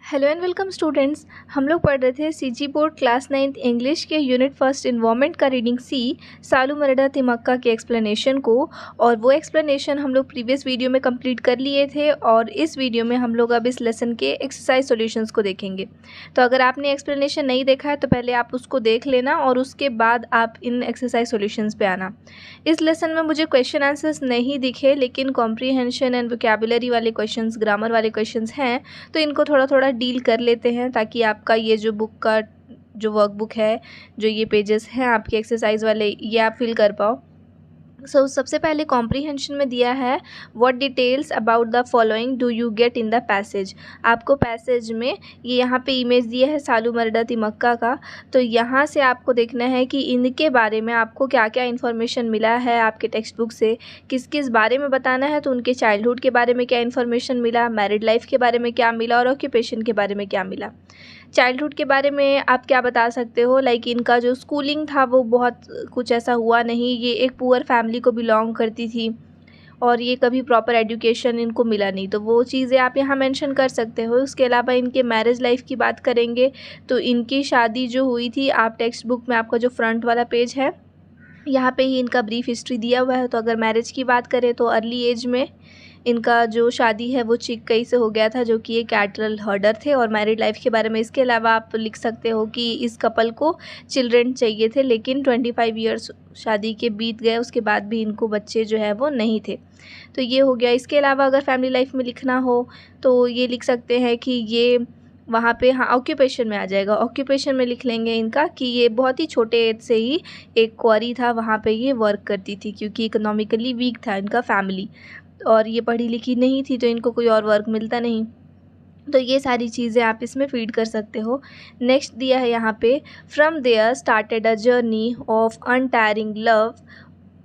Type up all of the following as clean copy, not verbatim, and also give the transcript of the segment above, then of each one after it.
Hello and welcome students. हम लोग पढ़ रहे थे CG board class 9th English के यूनिट फर्स्ट इन्वायरमेंट का रीडिंग सी सालू मरडा तिमक्का के एक्सप्लेनेशन को, और वो एक्सप्लेनेशन हम लोग प्रीवियस वीडियो में कंप्लीट कर लिए थे और इस वीडियो में हम लोग अब इस लेसन के एक्सरसाइज सॉल्यूशंस को देखेंगे। तो अगर आपने एक्सप्लेनेशन नहीं देखा है तो पहले आप उसको देख लेना और उसके बाद आप इन एक्सरसाइज सॉल्यूशंस पे आना। इस लेसन में मुझे क्वेश्चन आंसर्स नहीं दिखे, लेकिन कॉम्प्रीहेंशन एंड वोकैबुलरी वाले क्वेश्चंस, ग्रामर वाले क्वेश्चंस हैं, तो इनको थोड़ा थोड़ा डील कर लेते हैं ताकि आपका ये जो बुक का जो वर्कबुक है, जो ये पेजेस हैं आपके एक्सरसाइज वाले, ये आप फिल कर पाओ। सबसे पहले कॉम्प्रीहेंशन में दिया है what details about the following do you get in the passage. आपको पैसेज में ये यहाँ पे इमेज दिया है सालू मरडा तिमक्का का, तो यहाँ से आपको देखना है कि इनके बारे में आपको क्या क्या इन्फॉर्मेशन मिला है आपके टेक्स्ट बुक से, किस किस बारे में बताना है। तो उनके चाइल्डहुड के बारे में क्या इन्फॉर्मेशन मिला, मैरिड लाइफ के बारे में क्या मिला और ऑक्यूपेशन के बारे में क्या मिला। चाइल्डहुड के बारे में आप क्या बता सकते हो, लाइक इनका जो स्कूलिंग था वो बहुत कुछ ऐसा हुआ नहीं, ये एक पुअर फैमिली को बिलोंग करती थी और ये कभी प्रॉपर एजुकेशन इनको मिला नहीं, तो वो चीज़ें आप यहाँ मेंशन कर सकते हो। उसके अलावा इनके मैरिज लाइफ की बात करेंगे तो इनकी शादी जो हुई थी, आप टेक्स्ट बुक में आपका जो फ्रंट वाला पेज है यहाँ पे ही इनका ब्रीफ हिस्ट्री दिया हुआ है। तो अगर मैरिज की बात करें तो अर्ली एज में इनका जो शादी है वो चिक्कई से हो गया था, जो कि एक कैटरल हर्डर थे। और मैरिड लाइफ के बारे में इसके अलावा आप लिख सकते हो कि इस कपल को चिल्ड्रन चाहिए थे, लेकिन 25 ईयर्स शादी के बीत गए, उसके बाद भी इनको बच्चे जो है वो नहीं थे। तो ये हो गया। इसके अलावा अगर फैमिली लाइफ में लिखना हो तो ये लिख सकते हैं कि ये वहाँ पे, हाँ, ऑक्यूपेशन में आ जाएगा। ऑक्यूपेशन में लिख लेंगे इनका कि ये बहुत ही छोटे एज से ही एक क्वारी था, वहाँ पे ये वर्क करती थी क्योंकि इकोनॉमिकली वीक था इनका फैमिली और ये पढ़ी लिखी नहीं थी, तो इनको कोई और वर्क मिलता नहीं। तो ये सारी चीज़ें आप इसमें फीड कर सकते हो। नेक्स्ट दिया है यहाँ पे, from there started a journey of untiring love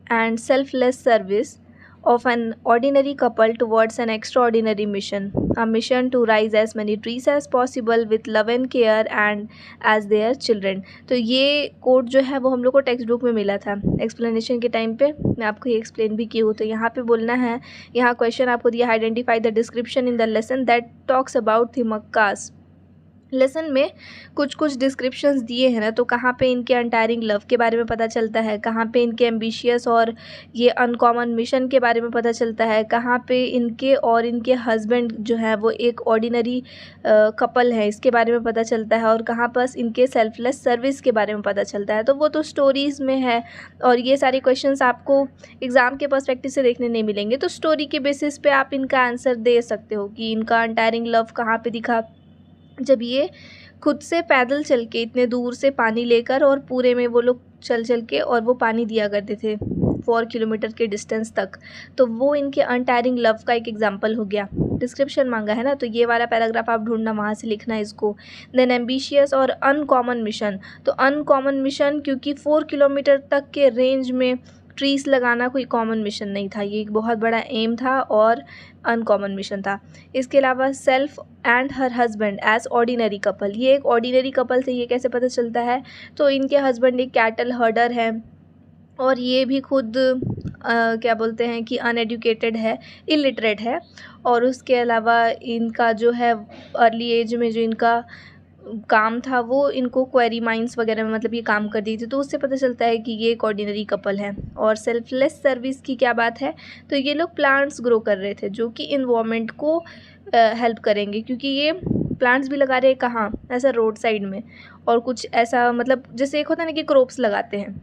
and selfless service of an ordinary couple towards an extraordinary mission, a mission to raise as many trees as possible with love and care and as their children। तो ये code जो है वो हम लोग को text book में मिला था एक्सप्लेनेशन के टाइम पे, मैं आपको ये एक्सप्लेन भी की हूँ। तो यहाँ पे बोलना है, यहाँ क्वेश्चन आपको दिया, identify the description in the lesson that talks about Thimmakka's. Lesson में कुछ कुछ डिस्क्रिप्शंस दिए हैं ना, तो कहाँ पे इनके अनटायरिंग लव के बारे में पता चलता है, कहाँ पे इनके एम्बिशियस और ये अनकॉमन मिशन के बारे में पता चलता है, कहाँ पे इनके और इनके हस्बैंड जो है वो एक ऑर्डिनरी कपल है इसके बारे में पता चलता है, और कहाँ पर इनके सेल्फलेस सर्विस के बारे में पता चलता है। तो वो तो स्टोरीज़ में है और ये सारे क्वेश्चंस आपको एग्ज़ाम के पर्सपेक्टिव से देखने नहीं मिलेंगे, तो स्टोरी के बेसिस पे आप इनका आंसर दे सकते हो कि इनका अनटायरिंग लव कहाँ पे दिखा, जब ये खुद से पैदल चल के इतने दूर से पानी लेकर, और पूरे में वो लोग चल चल के और वो पानी दिया करते थे 4 किलोमीटर के डिस्टेंस तक, तो वो इनके अनटायरिंग लव का एक एग्जांपल हो गया। डिस्क्रिप्शन मांगा है ना, तो ये वाला पैराग्राफ आप ढूंढना, वहाँ से लिखना है इसको। देन एम्बिशियस और अनकॉमन मिशन, तो अनकॉमन मिशन क्योंकि 4 किलोमीटर तक के रेंज में ट्रीज़ लगाना कोई कॉमन मिशन नहीं था, ये एक बहुत बड़ा एम था और अनकॉमन मिशन था। इसके अलावा self and her husband as ordinary couple, ये एक ऑर्डिनरी कपल थे, ये कैसे पता चलता है, तो इनके हस्बैंड एक कैटल हर्डर है और ये भी खुद क्या बोलते हैं कि अनएजुकेटेड है, इलिटरेट है। और उसके अलावा इनका जो है अर्ली एज में जो इनका काम था वो इनको क्वेरी माइंस वगैरह में, मतलब ये काम कर दी थी, तो उससे पता चलता है कि ये एक ऑर्डिनरी कपल है। और सेल्फलेस सर्विस की क्या बात है, तो ये लोग प्लांट्स ग्रो कर रहे थे जो कि इन्वायरमेंट को हेल्प करेंगे, क्योंकि ये प्लांट्स भी लगा रहे हैं कहाँ, ऐसा रोड साइड में, और कुछ ऐसा मतलब जैसे एक होता है ना कि क्रॉप्स लगाते हैं,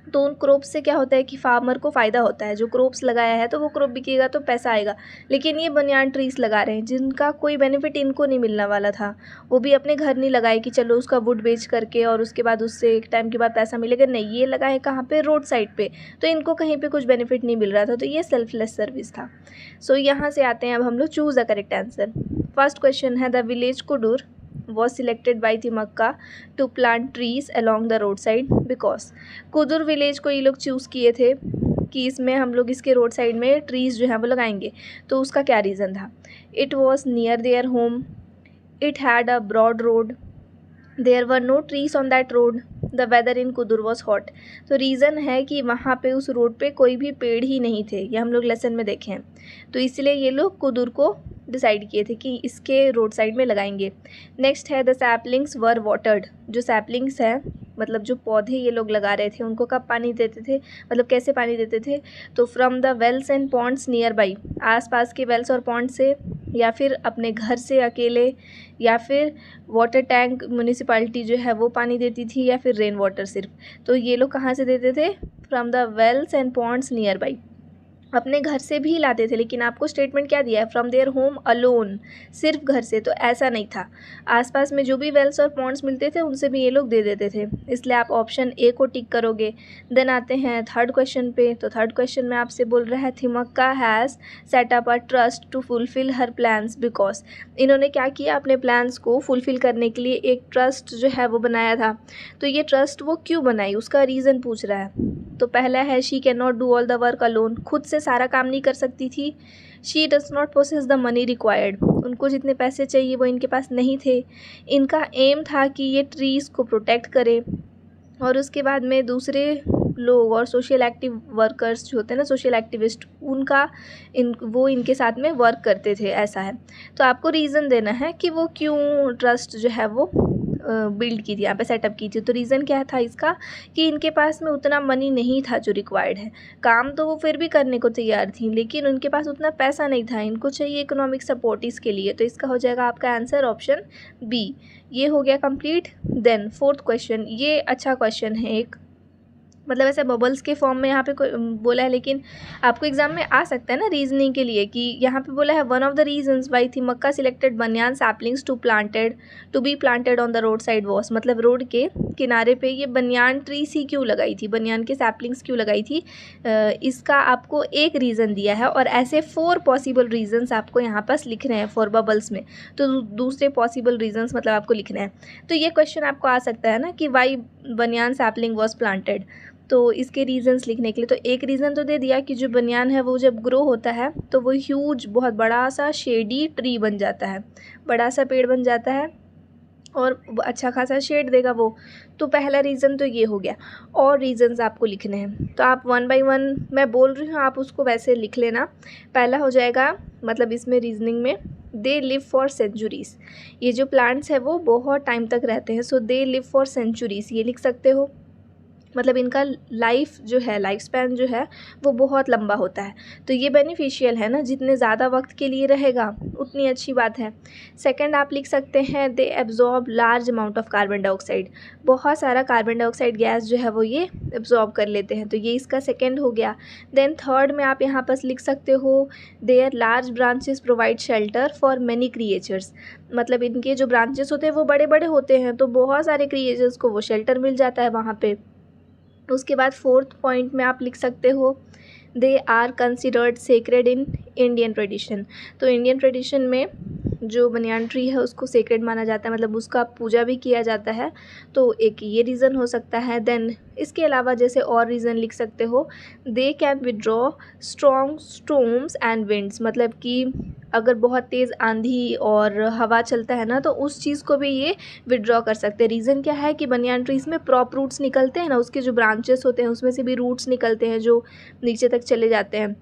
तो उन क्रॉप्स से क्या होता है कि फार्मर को फ़ायदा होता है, जो क्रॉप्स लगाया है तो वो क्रॉप बिकेगा तो पैसा आएगा। लेकिन ये बनियान ट्रीज़ लगा रहे हैं जिनका कोई बेनिफिट इनको नहीं मिलने वाला था, वो भी अपने घर नहीं लगाए कि चलो उसका वुड बेच करके और उसके बाद उससे एक टाइम के बाद पैसा मिलेगा, नहीं, ये लगाए कहाँ पे, रोड साइड पे, तो इनको कहीं पे कुछ बेनिफिट नहीं मिल रहा था, तो ये सेल्फलेस सर्विस था। सो यहाँ से आते हैं अब हम लोग choose the correct answer. First question है, the village Kudur was selected by Timakka to plant trees along the roadside because Kudur village को ये लोग चूज़ किए थे कि इसमें हम लोग इसके रोड साइड में ट्रीज़ जो है वो लगाएंगे, तो उसका क्या रीज़न था। It was near there home, it had a broad road, there were no trees on that road, the weather in Kudur was hot. तो रीज़न है कि वहाँ पे उस रोड पे कोई भी पेड़ ही नहीं थे, ये हम लोग लेसन में देखे हैं। तो इसलिए ये लोग कुदुर को डिसाइड किए थे कि इसके रोड साइड में लगाएंगे। नेक्स्ट है द सैपलिंग्स वर वाटर्ड। जो सैपलिंग्स है मतलब जो पौधे ये लोग लगा रहे थे उनको कब पानी देते थे, मतलब कैसे पानी देते थे, तो from the wells and ponds nearby, आसपास के वेल्स और पॉन्ड से, या फिर अपने घर से अकेले, या फिर वाटर टैंक म्यूनिसिपैलिटी जो है वो पानी देती थी, या फिर रेन वाटर सिर्फ। तो ये लोग कहाँ से देते थे, from the wells and ponds nearby, अपने घर से भी लाते थे। लेकिन आपको स्टेटमेंट क्या दिया है, फ्रॉम देयर होम अलोन, सिर्फ घर से, तो ऐसा नहीं था। आसपास में जो भी वेल्स और पॉन्ड्स मिलते थे उनसे भी ये लोग दे देते थे, इसलिए आप ऑप्शन ए को टिक करोगे। देन आते हैं थर्ड क्वेश्चन पे। तो थर्ड क्वेश्चन में आपसे बोल रहा है Thimmakka has set up a trust to fulfil her plans because. इन्होंने क्या किया, अपने प्लान्स को फुलफिल करने के लिए एक ट्रस्ट जो है वो बनाया था। तो ये ट्रस्ट वो क्यों बनाई, उसका रीज़न पूछ रहा है। तो पहला है she can not do all the work alone, खुद से सारा काम नहीं कर सकती थी। She does not possess the money required, उनको जितने पैसे चाहिए वो इनके पास नहीं थे। इनका एम था कि ये ट्रीज़ को प्रोटेक्ट करे, और उसके बाद में दूसरे लोग और सोशल एक्टिव वर्कर्स जो होते हैं ना, सोशल एक्टिविस्ट, वो इनके साथ में वर्क करते थे, ऐसा है। तो आपको रीज़न देना है कि वो क्यों ट्रस्ट जो है वो बिल्ड की थी, यहाँ पे सेटअप की थी। तो रीज़न क्या था इसका, कि इनके पास में उतना मनी नहीं था जो रिक्वायर्ड है। काम तो वो फिर भी करने को तैयार थी, लेकिन उनके पास उतना पैसा नहीं था, इनको चाहिए इकोनॉमिक सपोर्ट इसके लिए। तो इसका हो जाएगा आपका आंसर ऑप्शन बी। ये हो गया कंप्लीट। देन फोर्थ क्वेश्चन, ये अच्छा क्वेश्चन है एक, मतलब ऐसे बबल्स के फॉर्म में यहाँ पे बोला है, लेकिन आपको एग्जाम में आ सकता है ना रीजनिंग के लिए, कि यहाँ पे बोला है one of the reasons why Thimmakka selected banyan saplings to be planted on the road side was. मतलब रोड के किनारे पे ये बनियान ट्रीज ही क्यों लगाई थी, बनियान के सैपलिंग्स क्यों लगाई थी, इसका आपको एक रीज़न दिया है, और ऐसे 4 पॉसिबल रीजंस आपको यहाँ पास लिखने हैं फॉर बबल्स में। तो दूसरे पॉसिबल रीजंस मतलब आपको लिखने हैं। तो ये क्वेश्चन आपको आ सकता है ना कि वाई बनियान सैपलिंग वॉज प्लांटेड, तो इसके रीजंस लिखने के लिए। तो एक रीज़न तो दे दिया कि जो बनियान है वो जब ग्रो होता है तो वो ह्यूज, बहुत बड़ा सा शेडी ट्री बन जाता है, बड़ा सा पेड़ बन जाता है, और अच्छा खासा शेड देगा वो। तो पहला रीज़न तो ये हो गया, और रीज़न्स आपको लिखने हैं। तो आप 1 बाय 1 मैं बोल रही हूँ, आप उसको वैसे लिख लेना। पहला हो जाएगा, मतलब इसमें रीजनिंग में, दे लिव फॉर सेंचुरीज़। ये जो प्लांट्स है वो बहुत टाइम तक रहते हैं, सो दे लिव फॉर सेंचुरीज़ ये लिख सकते हो। मतलब इनका लाइफ जो है, लाइफ स्पैन जो है वो बहुत लंबा होता है। तो ये बेनिफिशियल है ना, जितने ज़्यादा वक्त के लिए रहेगा उतनी अच्छी बात है। सेकंड आप लिख सकते हैं they absorb large amount of carbon dioxide. बहुत सारा कार्बन डाइऑक्साइड गैस जो है वो ये एब्जॉर्ब कर लेते हैं, तो ये इसका सेकंड हो गया। देन थर्ड में आप यहाँ पर लिख सकते हो their large branches provide shelter for many creatures. मतलब इनके जो ब्रांचेस होते हैं वो बड़े बड़े होते हैं, तो बहुत सारे क्रिएचर्स को वो शेल्टर मिल जाता है वहाँ पे। उसके बाद फोर्थ पॉइंट में आप लिख सकते हो they are considered sacred in Indian tradition. तो इंडियन ट्रेडिशन में जो बनियान ट्री है उसको सेक्रेड माना जाता है, मतलब उसका पूजा भी किया जाता है। तो एक ये रीज़न हो सकता है। देन इसके अलावा जैसे और रीज़न लिख सकते हो they can withdraw strong storms and winds. मतलब कि अगर बहुत तेज़ आंधी और हवा चलता है ना, तो उस चीज़ को भी ये विड्रॉ कर सकते हैं। रीज़न क्या है कि बनियान ट्रीज़ में प्रॉप रूट्स निकलते हैं ना, उसके जो ब्रांचेस होते हैं उसमें से भी रूट्स निकलते हैं जो नीचे तक चले जाते हैं,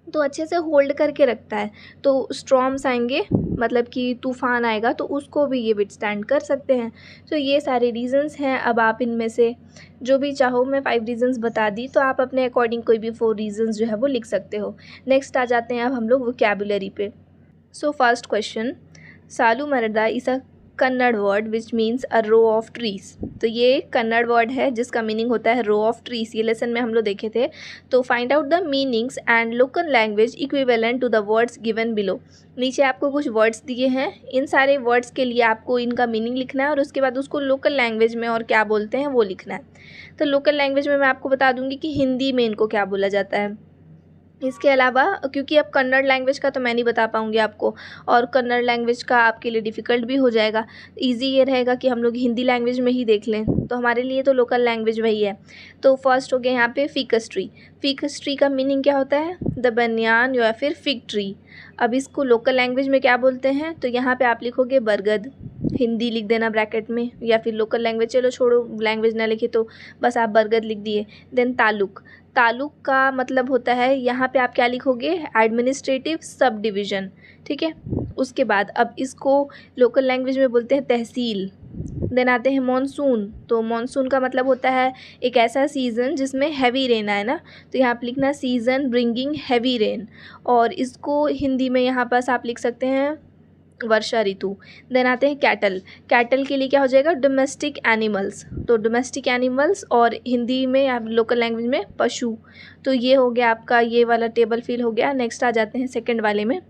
तो अच्छे से होल्ड करके रखता है। तो स्टॉर्म्स आएंगे, मतलब कि तूफ़ान आएगा, तो उसको भी ये विथस्टैंड कर सकते हैं। तो ये सारे रीज़न्स हैं। अब आप इनमें से जो भी चाहो, मैं 5 रीज़न्स बता दी, तो आप अपने अकॉर्डिंग कोई भी 4 रीज़न्स जो है वो लिख सकते हो। नेक्स्ट आ जाते हैं अब हम लोग वोकैबुलरी पे। So first question, Saalu Marada is a Kannada word which means a row of trees. तो ये कन्नड़ वर्ड है जिसका मीनिंग होता है रो ऑफ ट्रीज़। ये लेसन में हम लोग देखे थे। तो find out the meanings and local language equivalent to the words given below. नीचे आपको कुछ वर्ड्स दिए हैं, इन सारे वर्ड्स के लिए आपको इनका मीनिंग लिखना है, और उसके बाद उसको लोकल लैंग्वेज में और क्या बोलते हैं वो लिखना है। तो लोकल लैंग्वेज में मैं आपको बता दूंगी कि हिंदी में इनको क्या बोला जाता है। इसके अलावा, क्योंकि अब कन्नड़ लैंग्वेज का तो मैं नहीं बता पाऊँगी आपको, और कन्नड़ लैंग्वेज का आपके लिए डिफ़िकल्ट भी हो जाएगा। इजी ये रहेगा कि हम लोग हिंदी लैंग्वेज में ही देख लें, तो हमारे लिए तो लोकल लैंग्वेज वही है। तो फर्स्ट हो गया यहाँ पे फिकस ट्री। फिकस ट्री का मीनिंग क्या होता है, द बनियान या फिर फिग ट्री। अब इसको लोकल लैंग्वेज में क्या बोलते हैं, तो यहाँ पर आप लिखोगे बरगद। हिंदी लिख देना ब्रैकेट में, या फिर लोकल लैंग्वेज, चलो छोड़ो लैंग्वेज ना लिखे तो बस आप बरगद लिख दिए। देन तालुक, तालुक का मतलब होता है, यहाँ पे आप क्या लिखोगे, एडमिनिस्ट्रेटिव सब डिवीज़न, ठीक है। उसके बाद अब इसको लोकल लैंग्वेज में बोलते हैं तहसील। देन आते हैं मॉनसून, तो मॉनसून का मतलब होता है एक ऐसा सीज़न जिसमें हैवी रेन आए ना, तो यहाँ पे लिखना सीज़न ब्रिंगिंग हैवी रेन, और इसको हिंदी में यहाँ पास आप लिख सकते हैं वर्षा ऋतु। देन आते हैं कैटल, कैटल के लिए क्या हो जाएगा, डोमेस्टिक एनिमल्स, तो डोमेस्टिक एनिमल्स, और हिंदी में आप लोकल लैंग्वेज में पशु। तो ये हो गया आपका ये वाला टेबल फिल हो गया। नेक्स्ट आ जाते हैं सेकंड वाले में।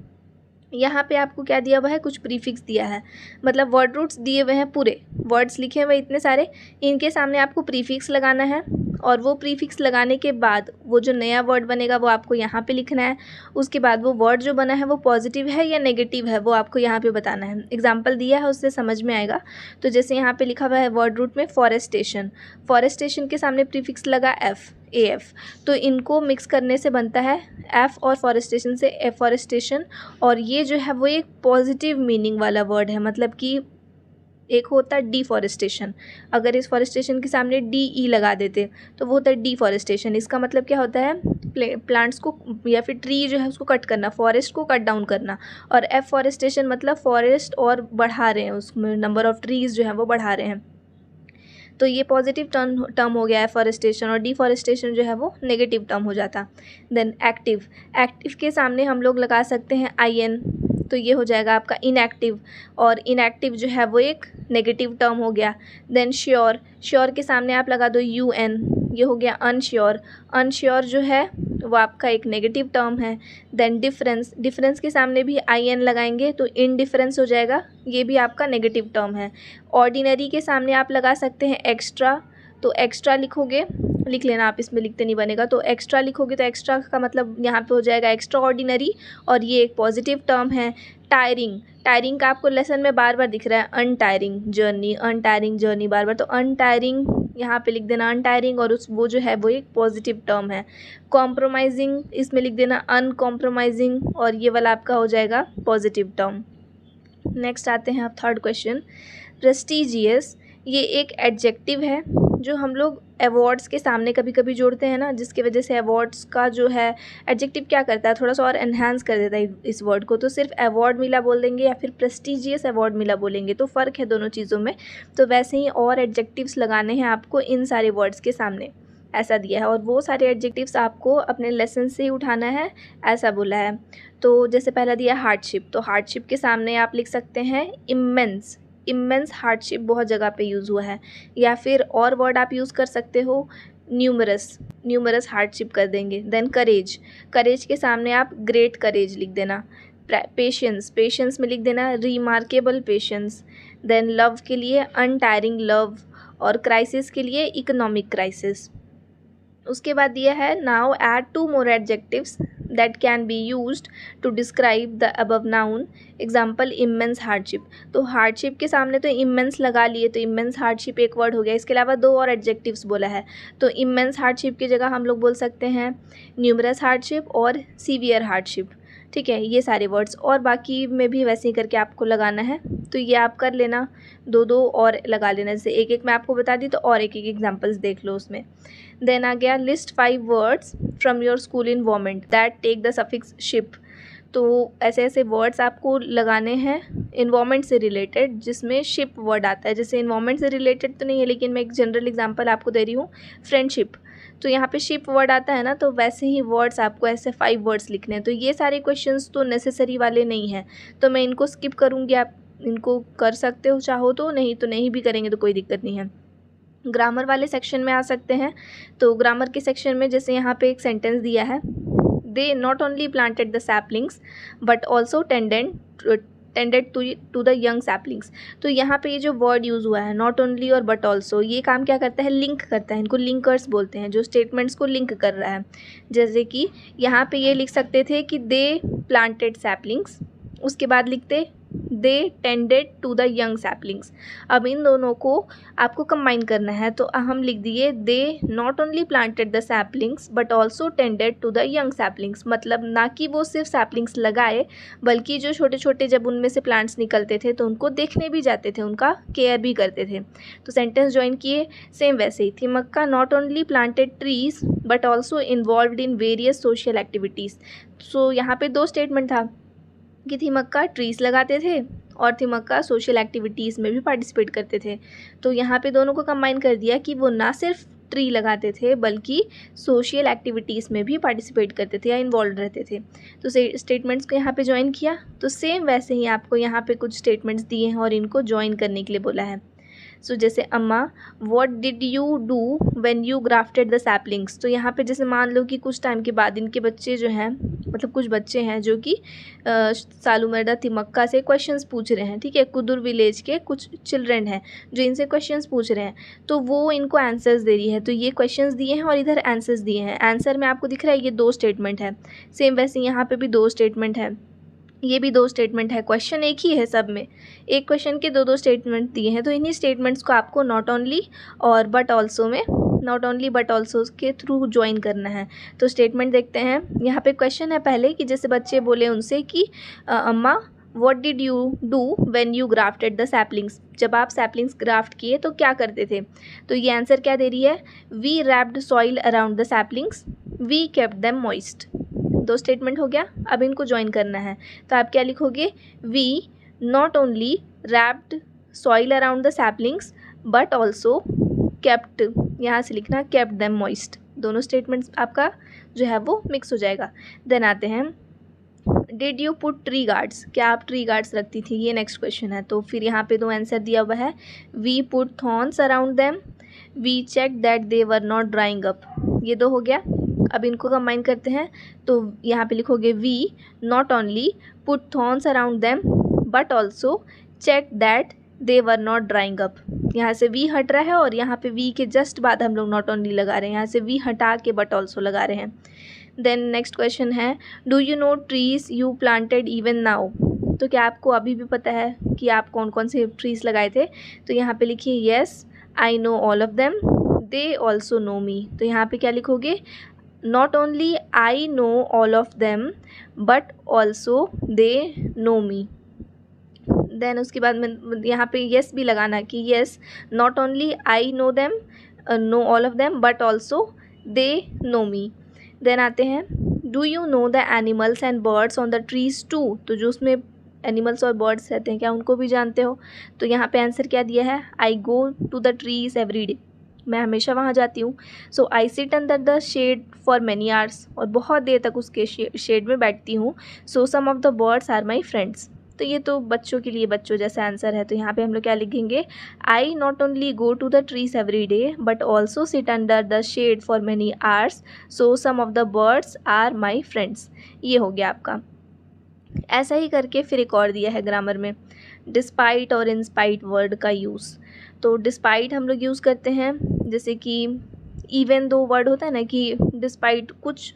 यहाँ पे आपको क्या दिया हुआ है, कुछ प्रीफिक्स दिया है, मतलब वर्ड रूट्स दिए हुए हैं, पूरे वर्ड्स लिखे हुए इतने सारे, इनके सामने आपको प्रीफिक्स लगाना है, और वो प्रीफिक्स लगाने के बाद वो जो नया वर्ड बनेगा वो आपको यहाँ पे लिखना है। उसके बाद वो वर्ड जो बना है वो पॉजिटिव है या नेगेटिव है वो आपको यहाँ पे बताना है। एग्जाम्पल दिया है उससे समझ में आएगा। तो जैसे यहाँ पे लिखा हुआ है वर्ड रूट में फॉरेस्टेशन, फॉरेस्टेशन के सामने प्रीफिक्स लगा एफ, AF, तो इनको मिक्स करने से बनता है एफ, और फॉरेस्टेशन से एफॉरेस्टेशन, और ये जो है वो एक पॉजिटिव मीनिंग वाला वर्ड है, मतलब कि एक होता है डिफॉरेस्टेशन, अगर इस फॉरेस्टेशन के सामने DE लगा देते तो वो होता है डिफॉरेस्टेशन। इसका मतलब क्या होता है, प्लांट्स को या फिर ट्री जो है उसको कट करना, फॉरेस्ट को कट डाउन करना, और एफॉरेस्टेशन मतलब फॉरेस्ट और बढ़ा रहे हैं, उसमें नंबर ऑफ ट्रीज़ जो है वो बढ़ा रहे हैं। तो ये पॉजिटिव टर्म हो गया है फॉरेस्टेशन, और डिफॉरेस्टेशन जो है वो नेगेटिव टर्म हो जाता। देन एक्टिव, एक्टिव के सामने हम लोग लगा सकते हैं IN, तो ये हो जाएगा आपका इनएक्टिव, और इनएक्टिव जो है वो एक नेगेटिव टर्म हो गया। देन श्योर, श्योर के सामने आप लगा दो UN, ये हो गया अनश्योर, अनश्योर जो है वो आपका एक नेगेटिव टर्म है। देन डिफरेंस, डिफरेंस के सामने भी IN लगाएंगे तो इनडिफरेंस हो जाएगा, ये भी आपका नेगेटिव टर्म है। ऑर्डिनरी के सामने आप लगा सकते हैं एक्स्ट्रा, तो एक्स्ट्रा लिखोगे, लिख लेना आप, इसमें लिखते नहीं बनेगा, तो एक्स्ट्रा लिखोगे तो एक्स्ट्रा का मतलब यहाँ पे हो जाएगा एक्स्ट्रा ऑर्डिनरी, और ये एक पॉजिटिव टर्म है। टायरिंग, टायरिंग का आपको लेसन में बार बार दिख रहा है, अनटायरिंग जर्नी बार बार, तो अनटायरिंग यहाँ पे लिख देना अनटायरिंग, और उस वो जो है वो एक पॉजिटिव टर्म है। कॉम्प्रोमाइजिंग, इसमें लिख देना अनकॉम्प्रोमाइजिंग, और ये वाला आपका हो जाएगा पॉजिटिव टर्म। नेक्स्ट आते हैं आप थर्ड क्वेश्चन, प्रेस्टिजियस, ये एक एडजेक्टिव है जो हम लोग अवार्ड्स के सामने कभी कभी जोड़ते हैं ना, जिसकी वजह से अवार्ड्स का जो है एडजेक्टिव क्या करता है, थोड़ा सा और एनहांस कर देता है इस वर्ड को। तो सिर्फ अवार्ड मिला बोल देंगे या फिर प्रेस्टिजियस अवार्ड मिला बोलेंगे, तो फ़र्क है दोनों चीज़ों में। तो वैसे ही और एडजेक्टिव्स लगाने हैं आपको इन सारे वर्ड्स के सामने, ऐसा दिया है, और वो सारे एडजेक्टिव्स आपको अपने लेसन से ही उठाना है, ऐसा बोला है। तो जैसे पहला दिया हार्डशिप, तो हार्डशिप के सामने आप लिख सकते हैं इमेंस, इमेंस हार्डशिप बहुत जगह पे यूज़ हुआ है, या फिर और वर्ड आप यूज़ कर सकते हो न्यूमरस, न्यूमरस हार्डशिप कर देंगे। देन करेज, करेज के सामने आप ग्रेट करेज लिख देना। पेशेंस, पेशेंस में लिख देना रिमार्केबल पेशेंस। देन लव के लिए अनटायरिंग लव, और क्राइसिस के लिए इकोनॉमिक क्राइसिस। उसके बाद दिया है now add 2 more adjectives that can be used to describe the above noun, example immense hardship, तो हार्डशिप के सामने तो इमेंस लगा लिए, तो इमेंस हार्डशिप एक वर्ड हो गया। इसके अलावा 2 और एडजेक्टिव्स बोला है, तो इमेंस हार्डशिप की जगह हम लोग बोल सकते हैं न्यूमरस हार्डशिप और सीवियर हार्डशिप, ठीक है, ये सारे वर्ड्स, और बाकी में भी वैसे ही करके आपको लगाना है। तो ये आप कर लेना, 2 और लगा लेना, जैसे एक एक मैं आपको बता दी तो और एक एक एग्जाम्पल्स देख लो उसमें। देन आ गया list 5 words from your school environment that take the suffix ship, तो ऐसे ऐसे वर्ड्स आपको लगाने हैं इन्वायरमेंट से रिलेटेड जिसमें शिप वर्ड आता है। जैसे इन्वायरमेंट से रिलेटेड तो नहीं है, लेकिन मैं एक जनरल एग्जांपल आपको दे रही हूँ, फ्रेंडशिप, तो यहाँ पे शिप वर्ड आता है ना, तो वैसे ही वर्ड्स आपको ऐसे 5 वर्ड्स लिखने हैं। तो ये सारे क्वेश्चंस तो नेसेसरी वाले नहीं हैं, तो मैं इनको स्किप करूँगी, आप इनको कर सकते हो चाहो तो, नहीं तो नहीं भी करेंगे तो कोई दिक्कत नहीं है। ग्रामर वाले सेक्शन में आ सकते हैं, तो ग्रामर के सेक्शन में जैसे यहाँ पे एक सेंटेंस दिया है, they not only planted the saplings but also tended to the young saplings, तो यहाँ पे ये जो वर्ड यूज़ हुआ है नॉट ओनली और बट ऑल्सो, ये काम क्या करता है, लिंक करता है, इनको लिंकर्स बोलते हैं, जो स्टेटमेंट्स को लिंक कर रहा है। जैसे कि यहाँ पे ये लिख सकते थे कि दे प्लांटेड सैपलिंग्स, उसके बाद लिखते they tended to the young saplings. अब इन दोनों को आपको कंबाइन करना है, तो हम लिख दिए they not only planted the saplings but also tended to the young saplings. मतलब ना कि वो सिर्फ सैपलिंग्स लगाए, बल्कि जो छोटे छोटे जब उनमें से प्लांट्स निकलते थे तो उनको देखने भी जाते थे, उनका केयर भी करते थे। तो सेंटेंस ज्वाइन किए सेम वैसे ही, Thimmakka not only planted trees but also involve in various social activities. So यहाँ पे दो स्टेटमेंट था कि थिमक्का ट्रीज़ लगाते थे और थिमक्का सोशल एक्टिविटीज़ में भी पार्टिसिपेट करते थे। तो यहाँ पे दोनों को कंबाइन कर दिया कि वो ना सिर्फ ट्री लगाते थे बल्कि सोशल एक्टिविटीज़ में भी पार्टिसिपेट करते थे या इन्वॉल्व रहते थे। तो स्टेटमेंट्स को यहाँ पे ज्वाइन किया, तो सेम वैसे ही आपको यहाँ पे कुछ स्टेटमेंट्स दिए हैं और इनको ज्वाइन करने के लिए बोला है। सो जैसे अम्मा what did you do when you grafted the saplings. तो यहाँ पे जैसे मान लो कि कुछ टाइम के बाद इनके बच्चे जो हैं, मतलब कुछ बच्चे हैं जो कि सालूमरदा थिमक्का से क्वेश्चंस पूछ रहे हैं, ठीक है। कुदुर विलेज के कुछ चिल्ड्रन हैं जो इनसे क्वेश्चंस पूछ रहे हैं, तो वो इनको आंसर्स दे रही है। तो ये क्वेश्चंस दिए हैं और इधर आंसर्स दिए हैं। आंसर में आपको दिख रहा है ये दो स्टेटमेंट है, सेम वैसे यहाँ पे भी दो स्टेटमेंट है, ये भी दो स्टेटमेंट है। क्वेश्चन एक ही है सब में, एक क्वेश्चन के दो दो स्टेटमेंट दिए हैं। तो इन्हीं स्टेटमेंट्स को आपको नॉट ओनली और बट ऑल्सो में, नॉट ओनली बट ऑल्सो के थ्रू ज्वाइन करना है। तो स्टेटमेंट देखते हैं। यहाँ पे क्वेश्चन है पहले कि जैसे बच्चे बोले उनसे कि अम्मा what did you do when you grafted the saplings. जब आप सैपलिंग्स ग्राफ्ट किए तो क्या करते थे। तो ये आंसर क्या दे रही है, we wrapped soil around the saplings, we kept them moist. दो स्टेटमेंट हो गया, अब इनको ज्वाइन करना है। तो आप क्या लिखोगे, we not only wrapped soil around the saplings but also kept, यहाँ से लिखना केप्ट देम मॉइस्ट। दोनों स्टेटमेंट्स आपका जो है वो मिक्स हो जाएगा। देन आते हैं did you put tree guards, क्या आप ट्री गार्ड्स रखती थी, ये नेक्स्ट क्वेश्चन है। तो फिर यहाँ पे दो आंसर दिया हुआ है, we put thorns around them, we check that they were not drying up. ये दो हो गया। अब इनको कंबाइन करते हैं, तो यहाँ पे लिखोगे we not only put thorns around them but also check that they were not drying up. यहाँ से वी हट रहा है और यहाँ पे वी के जस्ट बाद हम लोग नॉट ओनली लगा रहे हैं, यहाँ से वी हटा के बट ऑल्सो लगा रहे हैं। देन नेक्स्ट क्वेश्चन है do you no trees you planted even now. तो क्या आपको अभी भी पता है कि आप कौन कौन से ट्रीज लगाए थे। तो यहाँ पे लिखिए yes I know all of them, they also know me. तो यहाँ पे क्या लिखोगे, not only I know all of them but also they know me. Then उसके बाद में यहाँ पे येस भी लगाना कि yes not only I know them, know all of them but also they know me. Then आते हैं do you know the animals and birds on the trees to. तो जो उसमें एनिमल्स और बर्ड्स रहते हैं क्या उनको भी जानते हो। तो यहाँ पे आंसर क्या दिया है, I go to the trees every day, मैं हमेशा वहाँ जाती हूँ। So I sit under the shade for many hours, और बहुत देर तक उसके शेड में बैठती हूँ। So some of the birds are my friends. तो ये तो बच्चों के लिए बच्चों जैसा आंसर है। तो यहाँ पे हम लोग क्या लिखेंगे, I not only go to the trees every day but also sit under the shade for many hours, so some of the birds are my friends. ये हो गया आपका। ऐसा ही करके फिर एक और दिया है ग्रामर में, डिस्पाइट और इंस्पाइट वर्ड का यूज़। तो डिस्पाइट हम लोग यूज़ करते हैं जैसे कि इवन दो वर्ड होता है ना, कि डिस्पाइट कुछ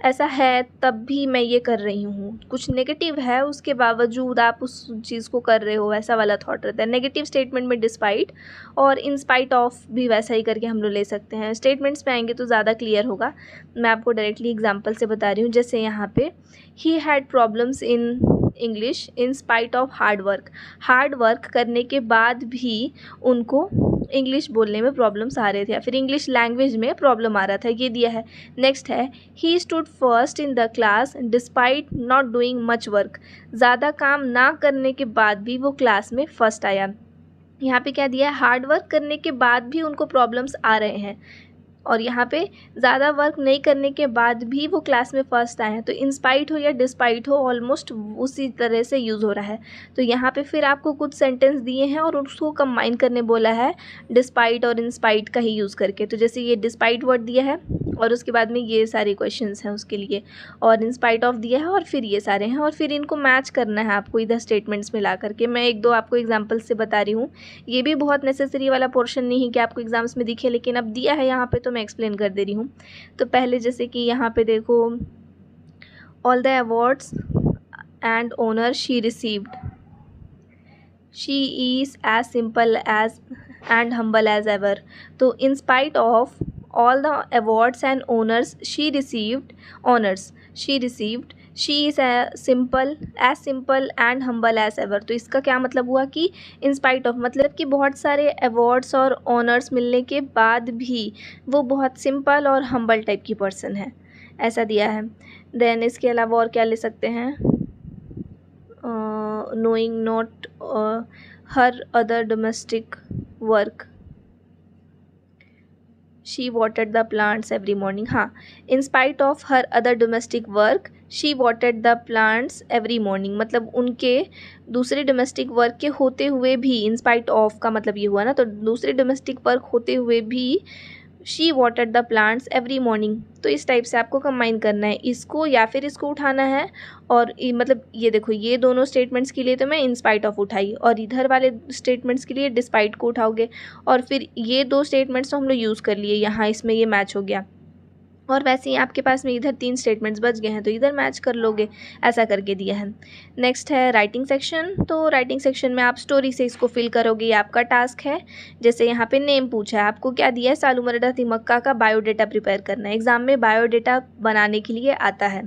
ऐसा है तब भी मैं ये कर रही हूँ, कुछ नेगेटिव है उसके बावजूद आप उस चीज़ को कर रहे हो, वैसा वाला थॉट रहता है नेगेटिव स्टेटमेंट में डिस्पाइट। और इन स्पाइट ऑफ भी वैसा ही करके हम लोग ले सकते हैं। स्टेटमेंट्स पे आएंगे तो ज़्यादा क्लियर होगा, मैं आपको डायरेक्टली एग्जांपल से बता रही हूँ। जैसे यहाँ पे he had problems in English in spite of hard work, hard work करने के बाद भी उनको इंग्लिश बोलने में प्रॉब्लम्स आ रहे थे या फिर इंग्लिश लैंग्वेज में प्रॉब्लम आ रहा था, ये दिया है। नेक्स्ट है he stood first in the class despite not doing much work, ज़्यादा काम ना करने के बाद भी वो क्लास में फर्स्ट आया। यहाँ पे क्या दिया है, हार्ड वर्क करने के बाद भी उनको प्रॉब्लम्स आ रहे हैं, और यहाँ पे ज़्यादा वर्क नहीं करने के बाद भी वो क्लास में फर्स्ट आए हैं। तो इंस्पाइट हो या डिस्पाइट हो ऑलमोस्ट उसी तरह से यूज़ हो रहा है। तो यहाँ पे फिर आपको कुछ सेंटेंस दिए हैं और उसको कंबाइन करने बोला है डिस्पाइट और इंस्पाइट का ही यूज़ करके। तो जैसे ये डिस्पाइट वर्ड दिया है और उसके बाद में ये सारे क्वेश्चंस हैं उसके लिए, और इंस्पाइट ऑफ दिया है और फिर ये सारे हैं, और फिर इनको मैच करना है आपको इधर स्टेटमेंट्स में ला करके। मैं एक दो आपको एग्जाम्पल से बता रही हूँ, ये भी बहुत नेसेसरी वाला पोर्शन नहीं है कि आपको एग्जाम्स में दिखे, लेकिन अब दिया है यहाँ पे तो मैं एक्सप्लेन कर दे रही हूँ। तो पहले जैसे कि यहाँ पे देखो, all the awards and honour she received, she is as simple as and humble as ever. तो in spite of all the awards and honors she received, she is as simple and humble as ever। तो इसका क्या मतलब हुआ कि in spite of मतलब कि बहुत सारे awards और honors मिलने के बाद भी वो बहुत simple और humble टाइप की पर्सन है, ऐसा दिया है। देन इसके अलावा और क्या ले सकते हैं, knowing not her other domestic work, she watered the plants every morning। हाँ, in spite of her other domestic work she watered the plants every morning, मतलब उनके दूसरे डोमेस्टिक वर्क के होते हुए भी, in spite of का मतलब ये हुआ ना, तो दूसरे डोमेस्टिक वर्क होते हुए भी she watered the plants every morning. तो इस टाइप से आपको कंबाइन करना है, इसको या फिर इसको उठाना है। और मतलब ये देखो, ये दोनों स्टेटमेंट्स के लिए तो मैं इन स्पाइट ऑफ उठाई, और इधर वाले स्टेटमेंट्स के लिए डिस्पाइट को उठाओगे, और फिर ये दो स्टेटमेंट्स तो हम लोग यूज़ कर लिए, यहाँ इसमें ये मैच हो गया। और वैसे ही आपके पास में इधर 3 स्टेटमेंट्स बच गए हैं, तो इधर मैच कर लोगे, ऐसा करके दिया है। नेक्स्ट है राइटिंग सेक्शन। तो राइटिंग सेक्शन में आप स्टोरी से इसको फिल करोगे, ये आपका टास्क है। जैसे यहाँ पे नेम पूछा है, आपको क्या दिया है, सालूमरदा तिमक्का का बायोडेटा प्रिपेयर करना है। एग्जाम में बायोडेटा बनाने के लिए आता है,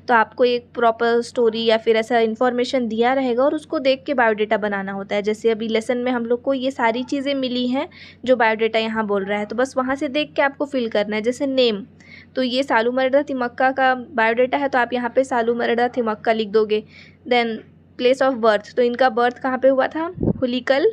तो आपको एक प्रॉपर स्टोरी या फिर ऐसा इन्फॉर्मेशन दिया रहेगा और उसको देख के बायोडेटा बनाना होता है। जैसे अभी लेसन में हम लोग को ये सारी चीज़ें मिली हैं जो बायोडेटा यहाँ बोल रहा है, तो बस वहाँ से देख के आपको फिल करना है। जैसे नेम, तो ये सालूमरदा तिमक्का का बायोडेटा है, तो आप यहाँ पे सालूमरदा तिमक्का लिख दोगे। देन प्लेस ऑफ बर्थ, तो इनका बर्थ कहाँ पे हुआ था, हुलिकल,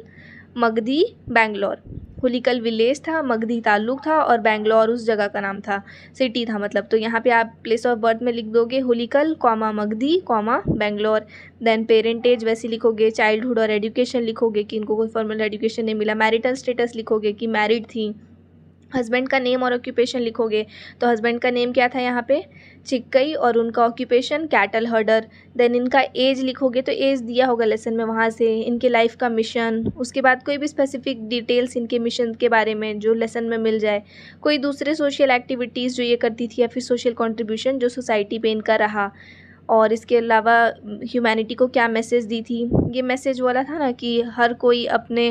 मगधी, बेंगलोर। हुलिकल विलेज था, मगधी ताल्लुक था, और बेंगलोर उस जगह का नाम था, सिटी था मतलब। तो यहाँ पे आप प्लेस ऑफ बर्थ में लिख दोगे Hulikal, comma Magadi, comma Bangalore. Then parentage वैसे लिखोगे, चाइल्डहुड और एजुकेशन लिखोगे कि इनको कोई फॉर्मल एजुकेशन नहीं मिला। मैरिटल स्टेटस लिखोगे कि मैरिड थी। हस्बैंड का नेम और ऑक्यूपेशन लिखोगे, तो हस्बैंड का नेम क्या था यहाँ पे, चिक्कई, और उनका ऑक्यूपेशन कैटल हर्डर। देन इनका एज लिखोगे, तो एज दिया होगा लेसन में, वहाँ से इनके लाइफ का मिशन, उसके बाद कोई भी स्पेसिफिक डिटेल्स इनके मिशन के बारे में जो लेसन में मिल जाए। कोई दूसरे सोशल एक्टिविटीज़ जो ये करती थी, या फिर सोशल कंट्रीब्यूशन जो सोसाइटी पे इनका रहा। और इसके अलावा ह्यूमैनिटी को क्या मैसेज दी थी, ये मैसेज वाला था ना कि हर कोई अपने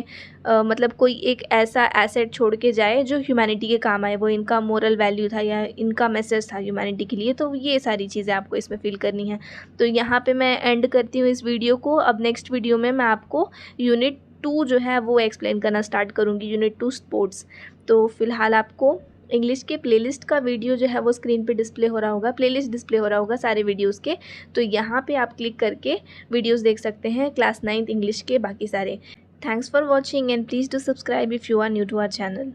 मतलब कोई एक ऐसा एसेट छोड़ के जाए जो ह्यूमैनिटी के काम आए, वो इनका मोरल वैल्यू था या इनका मैसेज था ह्यूमैनिटी के लिए। तो ये सारी चीज़ें आपको इसमें फिल करनी है। तो यहाँ पे मैं एंड करती हूँ इस वीडियो को। अब नेक्स्ट वीडियो में मैं आपको यूनिट 2 जो है वो एक्सप्लेन करना स्टार्ट करूँगी, यूनिट 2 स्पोर्ट्स। तो फिलहाल आपको इंग्लिश के प्लेलिस्ट का वीडियो जो है वो स्क्रीन पे डिस्प्ले हो रहा होगा, प्लेलिस्ट डिस्प्ले हो रहा होगा सारे वीडियोस के। तो यहाँ पे आप क्लिक करके वीडियोस देख सकते हैं क्लास 9th इंग्लिश के बाकी सारे। Thanks for watching and please do subscribe if you are new to our channel.